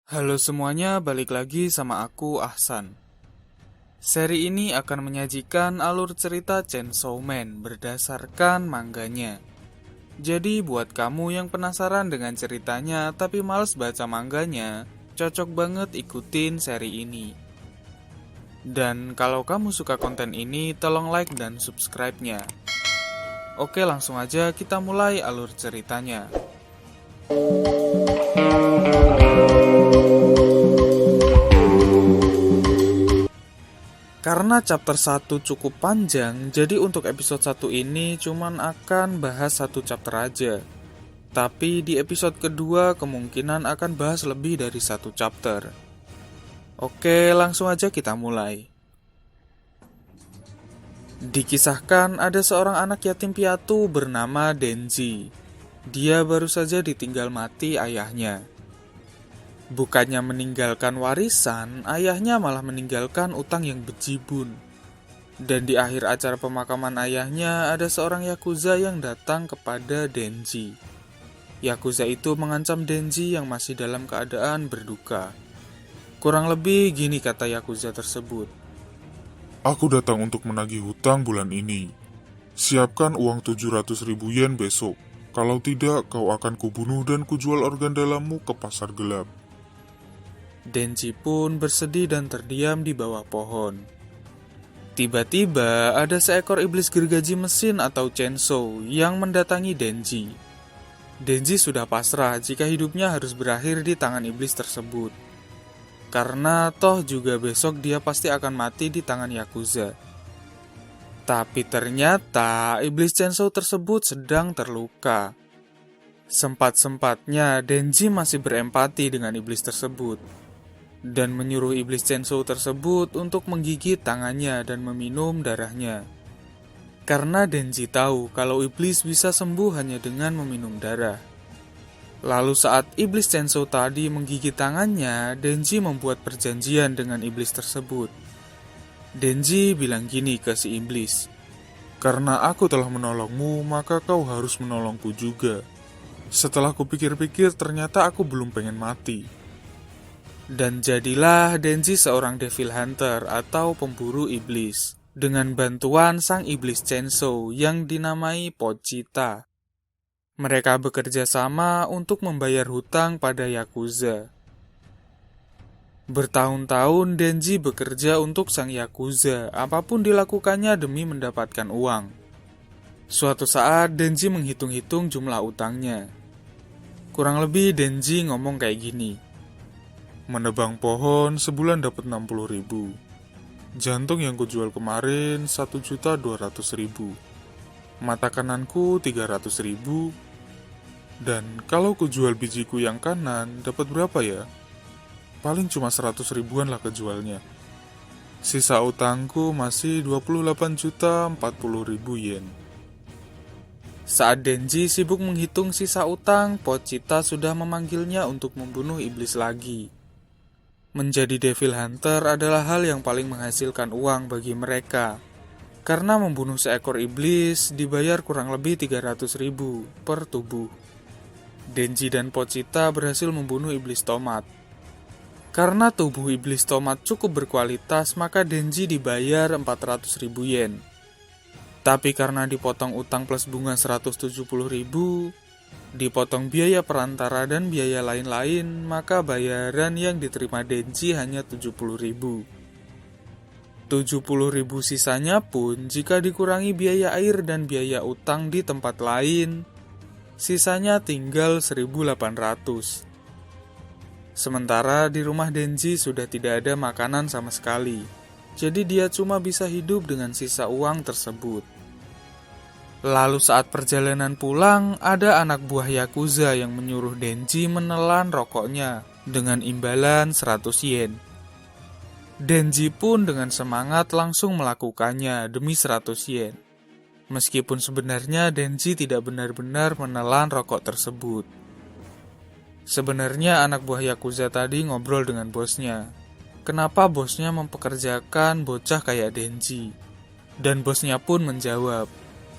Halo semuanya, balik lagi sama aku Ahsan. Seri ini akan menyajikan alur cerita Chainsaw Man berdasarkan mangganya. Jadi buat kamu yang penasaran dengan ceritanya tapi males baca mangganya, cocok banget ikutin seri ini. Dan kalau kamu suka konten ini, tolong like dan subscribe-nya. Oke, langsung aja kita mulai alur ceritanya. Karena chapter 1 cukup panjang, jadi untuk episode 1 ini cuman akan bahas satu chapter aja. Tapi di episode kedua kemungkinan akan bahas lebih dari satu chapter. Oke, langsung aja kita mulai. Dikisahkan ada seorang anak yatim piatu bernama Denji. Dia baru saja ditinggal mati ayahnya. Bukannya meninggalkan warisan, ayahnya malah meninggalkan utang yang bejibun. Dan di akhir acara pemakaman ayahnya, ada seorang Yakuza yang datang kepada Denji. Yakuza itu mengancam Denji yang masih dalam keadaan berduka. Kurang lebih gini kata Yakuza tersebut. Aku datang untuk menagih hutang bulan ini. Siapkan uang 700.000 yen besok. Kalau tidak, kau akan kubunuh dan kujual organ dalammu ke pasar gelap. Denji pun bersedih dan terdiam di bawah pohon. Tiba-tiba ada seekor iblis gergaji mesin atau chainsaw yang mendatangi Denji. Denji sudah pasrah jika hidupnya harus berakhir di tangan iblis tersebut. Karena toh juga besok dia pasti akan mati di tangan Yakuza. Tapi ternyata iblis chainsaw tersebut sedang terluka. Sempat-sempatnya Denji masih berempati dengan iblis tersebut dan menyuruh iblis chainsaw tersebut untuk menggigit tangannya dan meminum darahnya. Karena Denji tahu kalau iblis bisa sembuh hanya dengan meminum darah. Lalu saat iblis chainsaw tadi menggigit tangannya, Denji membuat perjanjian dengan iblis tersebut. Denji bilang gini ke si iblis, Karena aku telah menolongmu, maka kau harus menolongku juga. Setelah kupikir-pikir, ternyata aku belum pengen mati. dan jadilah Denji seorang Devil Hunter atau pemburu iblis dengan bantuan sang iblis chainsaw yang dinamai Pochita. Mereka bekerja sama untuk membayar hutang pada Yakuza. Bertahun-tahun Denji bekerja untuk sang Yakuza, apapun dilakukannya demi mendapatkan uang. Suatu saat Denji menghitung-hitung jumlah utangnya. Kurang lebih Denji ngomong kayak gini. Menebang pohon sebulan dapat 60.000. Jantung yang kujual kemarin 1.200.000. Mata kananku 300.000. Dan kalau kujual bijiku yang kanan dapat berapa ya? Paling cuma 100 ribuan lah kejualnya. Sisa utangku masih 28.040.000 yen. Saat Denji sibuk menghitung sisa utang, Pochita sudah memanggilnya untuk membunuh iblis lagi. Menjadi Devil Hunter adalah hal yang paling menghasilkan uang bagi mereka. Karena membunuh seekor iblis dibayar kurang lebih 300.000 per tubuh. Denji dan Pochita berhasil membunuh iblis tomat. Karena tubuh iblis tomat cukup berkualitas, maka Denji dibayar 400.000 yen. Tapi karena dipotong utang plus bunga 170.000, dipotong biaya perantara dan biaya lain-lain, maka bayaran yang diterima Denji hanya 70.000. 70.000 sisanya pun jika dikurangi biaya air dan biaya utang di tempat lain, sisanya tinggal 1.800. Sementara di rumah Denji sudah tidak ada makanan sama sekali, jadi dia cuma bisa hidup dengan sisa uang tersebut. Lalu saat perjalanan pulang, ada anak buah Yakuza yang menyuruh Denji menelan rokoknya dengan imbalan 100 yen. Denji pun dengan semangat langsung melakukannya demi 100 yen. Meskipun sebenarnya Denji tidak benar-benar menelan rokok tersebut. Sebenarnya anak buah Yakuza tadi ngobrol dengan bosnya. Kenapa bosnya mempekerjakan bocah kayak Denji? Dan bosnya pun menjawab,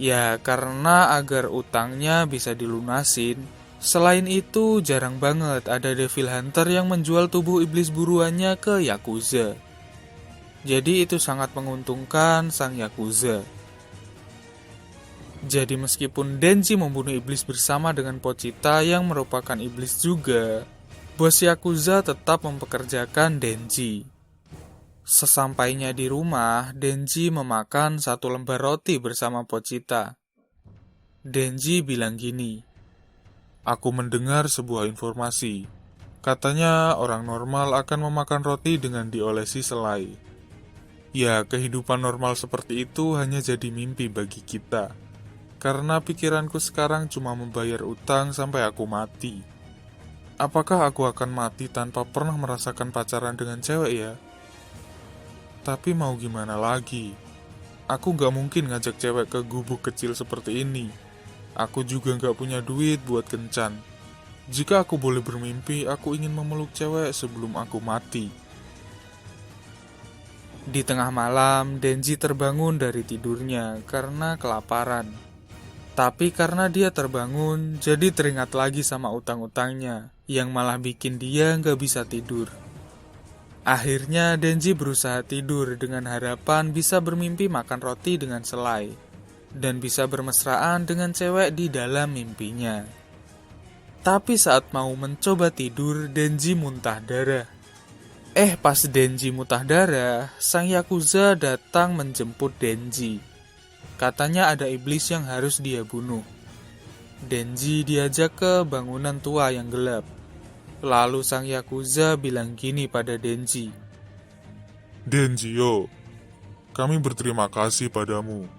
ya karena agar utangnya bisa dilunasin, Selain itu, jarang banget ada Devil Hunter yang menjual tubuh iblis buruannya ke Yakuza. Jadi itu sangat menguntungkan sang Yakuza. Jadi meskipun Denji membunuh iblis bersama dengan Pochita yang merupakan iblis juga, bos Yakuza tetap mempekerjakan Denji. Sesampainya di rumah, Denji memakan 1 lembar roti bersama Pochita. Denji bilang gini, Aku mendengar sebuah informasi. Katanya orang normal akan memakan roti dengan diolesi selai. Ya, kehidupan normal seperti itu hanya jadi mimpi bagi kita. Karena pikiranku sekarang cuma membayar utang sampai aku mati. Apakah aku akan mati tanpa pernah merasakan pacaran dengan cewek ya? Tapi mau gimana lagi? Aku gak mungkin ngajak cewek ke gubuk kecil seperti ini. Aku juga gak punya duit buat kencan. Jika aku boleh bermimpi, aku ingin memeluk cewek sebelum aku mati. di tengah malam Denji terbangun dari tidurnya karena kelaparan. Tapi karena dia terbangun, jadi teringat lagi sama utang-utangnya, yang malah bikin dia nggak bisa tidur. Akhirnya Denji berusaha tidur dengan harapan bisa bermimpi makan roti dengan selai, dan bisa bermesraan dengan cewek di dalam mimpinya. Tapi saat mau mencoba tidur, Denji muntah darah. Pas Denji muntah darah, sang Yakuza datang menjemput Denji. Katanya ada iblis yang harus dia bunuh. Denji diajak ke bangunan tua yang gelap. Lalu sang Yakuza bilang gini pada Denji. Denji, yo, kami berterima kasih padamu.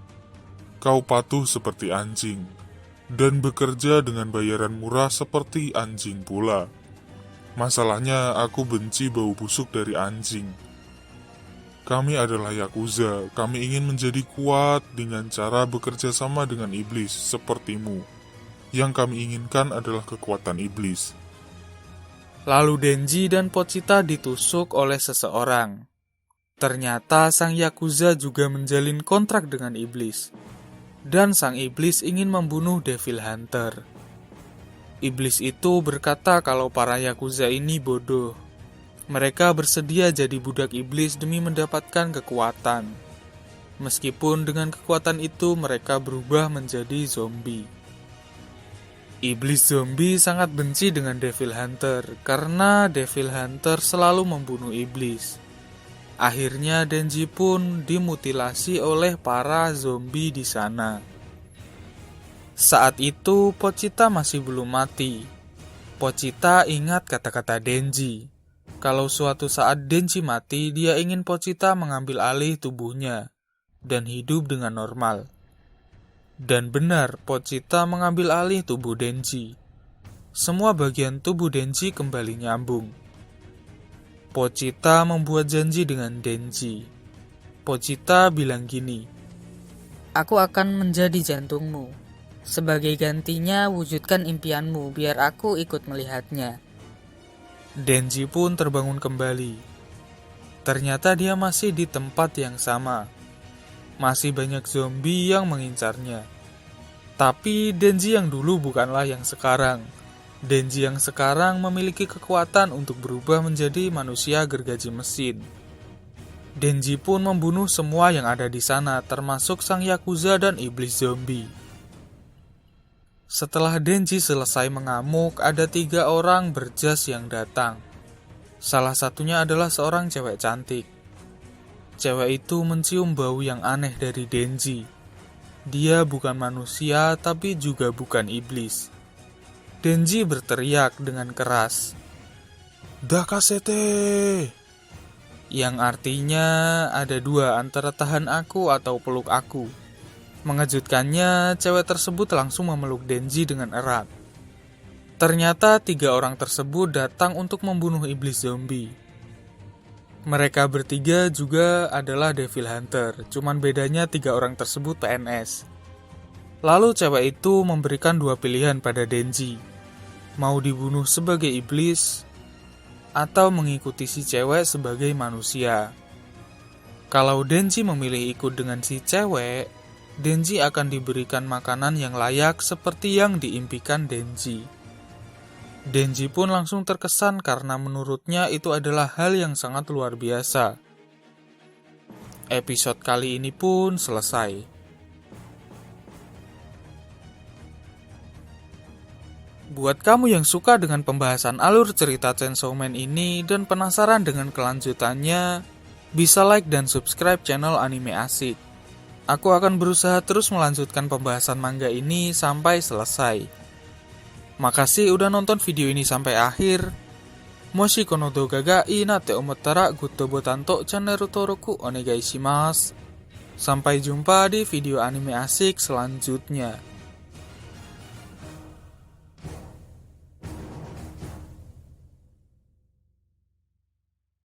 Kau patuh seperti anjing, dan bekerja dengan bayaran murah seperti anjing pula. Masalahnya aku benci bau busuk dari anjing. Kami adalah Yakuza, kami ingin menjadi kuat dengan cara bekerja sama dengan iblis sepertimu. Yang kami inginkan adalah kekuatan iblis. Lalu Denji dan Pochita ditusuk oleh seseorang. Ternyata sang Yakuza juga menjalin kontrak dengan iblis. Dan sang iblis ingin membunuh Devil Hunter. Iblis itu berkata kalau para Yakuza ini bodoh. Mereka bersedia jadi budak iblis demi mendapatkan kekuatan. Meskipun dengan kekuatan itu mereka berubah menjadi zombie. Iblis zombie sangat benci dengan Devil Hunter karena Devil Hunter selalu membunuh iblis. Akhirnya Denji pun dimutilasi oleh para zombie di sana. Saat itu Pochita masih belum mati. Pochita ingat kata-kata Denji. Kalau suatu saat Denji mati, dia ingin Pochita mengambil alih tubuhnya dan hidup dengan normal. Dan benar, Pochita mengambil alih tubuh Denji. Semua bagian tubuh Denji kembali nyambung. Pochita membuat janji dengan Denji. Pochita bilang gini, Aku akan menjadi jantungmu. Sebagai gantinya, wujudkan impianmu biar aku ikut melihatnya. Denji pun terbangun kembali. Ternyata dia masih di tempat yang sama. Masih banyak zombie yang mengincarnya. Tapi Denji yang dulu bukanlah yang sekarang. Denji yang sekarang memiliki kekuatan untuk berubah menjadi manusia gergaji mesin. Denji pun membunuh semua yang ada di sana, termasuk sang Yakuza dan iblis zombie. Setelah Denji selesai mengamuk, ada 3 orang berjas yang datang. Salah satunya adalah seorang cewek cantik. Cewek itu mencium bau yang aneh dari Denji. Dia bukan manusia, tapi juga bukan iblis. Denji berteriak dengan keras, Dakasete! yang artinya ada 2 antara tahan aku atau peluk aku. Mengejutkannya, cewek tersebut langsung memeluk Denji dengan erat. Ternyata 3 orang tersebut datang untuk membunuh iblis zombie. Mereka bertiga juga adalah Devil Hunter, cuman bedanya 3 orang tersebut PNS. Lalu cewek itu memberikan 2 pilihan pada Denji. Mau dibunuh sebagai iblis, atau mengikuti si cewek sebagai manusia. Kalau Denji memilih ikut dengan si cewek, Denji akan diberikan makanan yang layak seperti yang diimpikan Denji. Denji pun langsung terkesan karena menurutnya itu adalah hal yang sangat luar biasa. Episode kali ini pun selesai. Buat kamu yang suka dengan pembahasan alur cerita Chainsaw Man ini dan penasaran dengan kelanjutannya, bisa like dan subscribe channel Anime Asik. Aku akan berusaha terus melanjutkan pembahasan manga ini sampai selesai. Makasih udah nonton video ini sampai akhir. Moshi kono doga ga ii na te omottara gutto botan to channel登録 onegai shimasu. Sampai jumpa di video anime asik selanjutnya.